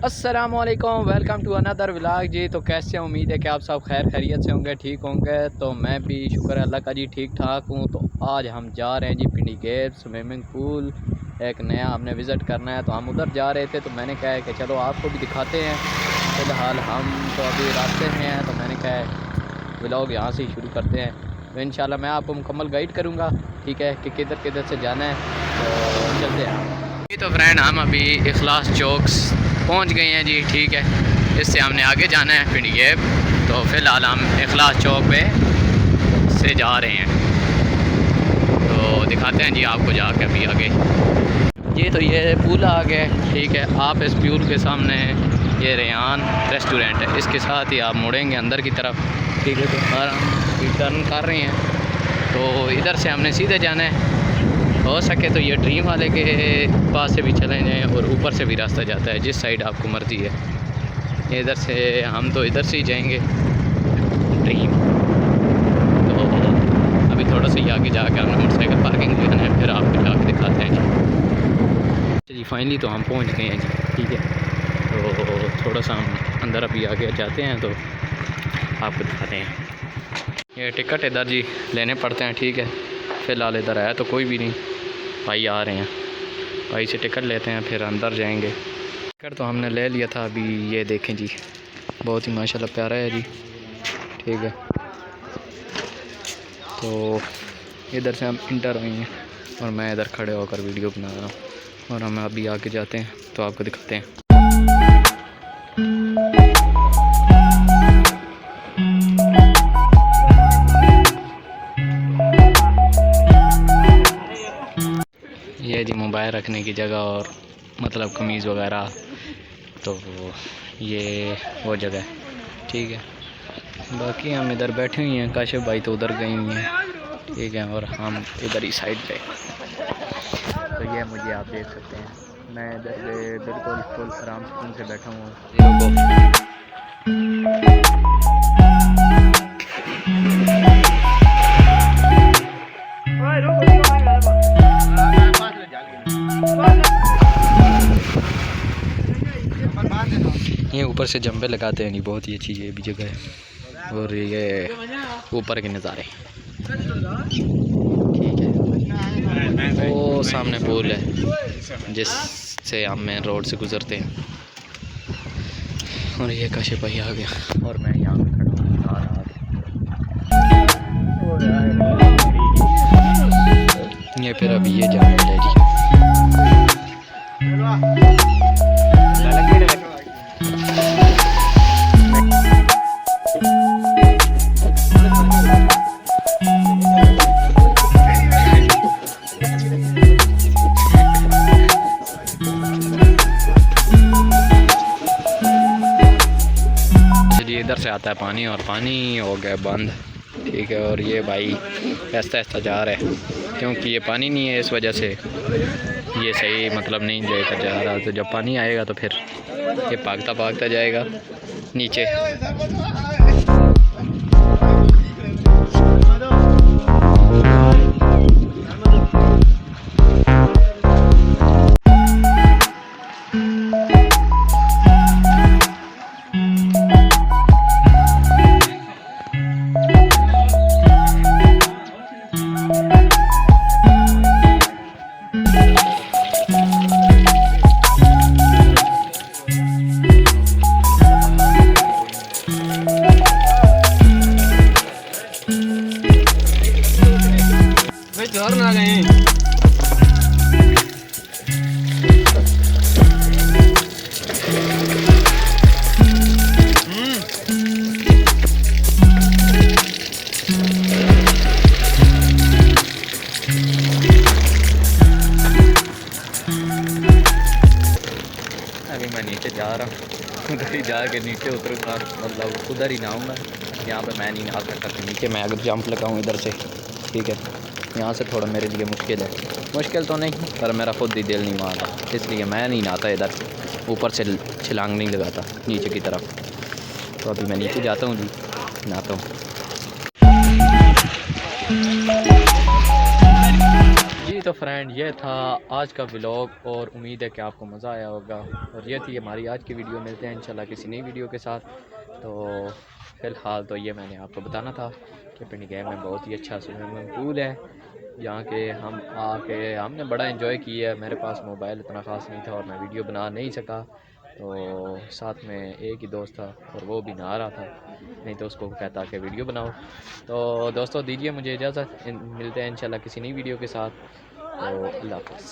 अस्सलामुअलैकुम, welcome to another vlog जी। तो कैसे उम्मीद है कि आप सब खैर खैरियत से होंगे, ठीक होंगे। तो मैं भी शुक्र है अल्लाह का जी ठीक ठाक हूँ। तो आज हम जा रहे हैं जी पिंडी गेट स्विमिंग पूल, एक नया हमने विज़िट करना है। तो हम उधर जा रहे थे, तो मैंने कहा है कि चलो आपको भी दिखाते हैं। फ़िलहाल हम तो अभी रास्ते में हैं, तो मैंने कहा व्लॉग यहाँ से ही शुरू करते हैं। तो इंशाल्लाह मैं आपको मुकम्मल गाइड करूँगा, ठीक है, कि किधर किधर से जाना है। तो चलते हैं जी। तो फ्रेंड हम अभी इखलास चौक पहुंच गए हैं जी, ठीक है। इससे हमने आगे जाना है पिंडी गेट। तो फ़िलहाल हम इखलास चौक पे से जा रहे हैं, तो दिखाते हैं जी आपको जाके अभी आगे जी। तो ये पुल आ गया, ठीक है। आप इस पुल के सामने ये रेहान रेस्टोरेंट है, इसके साथ ही आप मुड़ेंगे अंदर की तरफ, ठीक है। तो हम टर्न कर रहे हैं, तो इधर से हमने सीधे जाना है। हो सके तो ये ड्रीम वाले के पास से भी चले जाएँ और ऊपर से भी रास्ता जाता है, जिस साइड आपको मर्ज़ी है। इधर से हम तो इधर से ही जाएंगे ड्रीम। तो अभी थोड़ा सा ही आगे जाके हमने मोटरसाइकिल पार्किंग भी है, फिर आपको जाके दिखाते हैं जी। फाइनली तो हम पहुंच गए हैं जी, ठीक है। तो थोड़ा सा हम अंदर अभी आगे जाते हैं, तो आपको दिखाते हैं। ये टिकट इधर जी लेने पड़ते हैं, ठीक है। फ़िलहाल इधर आया तो कोई भी नहीं, भाई आ रहे हैं, भाई से टिकट लेते हैं, फिर अंदर जाएंगे। टिकट तो हमने ले लिया था। अभी ये देखें जी, बहुत ही माशाल्लाह प्यारा है जी, ठीक है। तो इधर से हम इंटर हुए हैं और मैं इधर खड़े होकर वीडियो बना रहा हूँ, और हम अभी आगे जाते हैं तो आपको दिखाते हैं। ये जी मोबाइल रखने की जगह और मतलब कमीज़ वगैरह, तो ये वो जगह है, ठीक है। बाकी हम इधर बैठे हुए हैं, काशिफ भाई तो उधर गए हुए हैं, ठीक है, और हम इधर ही साइड पे। तो ये मुझे आप देख सकते हैं, मैं इधर बिल्कुल फुल आराम सुकून से बैठा हूँ। ये ऊपर से जंपे लगाते हैं, नहीं बहुत ही अच्छी ये भी जगह है। और ये ऊपर के नज़ारे, ठीक है। वो सामने पुल है जिससे हम मेन रोड से गुज़रते हैं, और ये काशिफ भाई आ गया और मैं यहाँ पे खड़ा हूँ। ये फिर अभी ये जाने वाला है जी। इधर से आता है पानी, और पानी हो गया बंद, ठीक है। और ये भाई ऐसा ऐसा जा रहा है, क्योंकि ये पानी नहीं है, इस वजह से ये सही मतलब नहीं लेकर जा रहा। तो जब पानी आएगा तो फिर ये भागता भागता जाएगा नीचे। अभी मैं नीचे जा रहा हूँ, उधर ही जाके नीचे उतरूँगा, मतलब उधर ही नहाऊँगा। यहाँ पे मैं नहीं नहा सकता, तो नीचे मैं अगर जंप लगाऊँ इधर से, ठीक है। यहाँ से थोड़ा मेरे लिए मुश्किल है, मुश्किल तो नहीं, पर मेरा खुद ही दिल नहीं मानता, इसलिए मैं नहीं नहाता इधर, ऊपर से छलांग नहीं लगाता नीचे की तरफ। तो अभी मैं नीचे जाता हूँ जी, नहाता हूँ। तो फ्रेंड ये था आज का व्लॉग और उम्मीद है कि आपको मज़ा आया होगा। और ये थी हमारी आज की वीडियो। मिलते हैं इंशाल्लाह किसी नई वीडियो के साथ। तो फ़िलहाल तो ये मैंने आपको बताना था कि पिंडी गैम में बहुत ही अच्छा स्विमिंग पूल है, जहाँ के हम आके हमने बड़ा एंजॉय किया है। मेरे पास मोबाइल इतना ख़ास नहीं था और मैं वीडियो बना नहीं सका, तो साथ में एक ही दोस्त था और वो भी नहा रहा था, नहीं तो उसको कहता कि वीडियो बनाओ। तो दोस्तों दीजिए मुझे इजाज़त, मिलते हैं इंशाल्लाह किसी नई वीडियो के साथ। तो अल्लाह हाफ़िज़।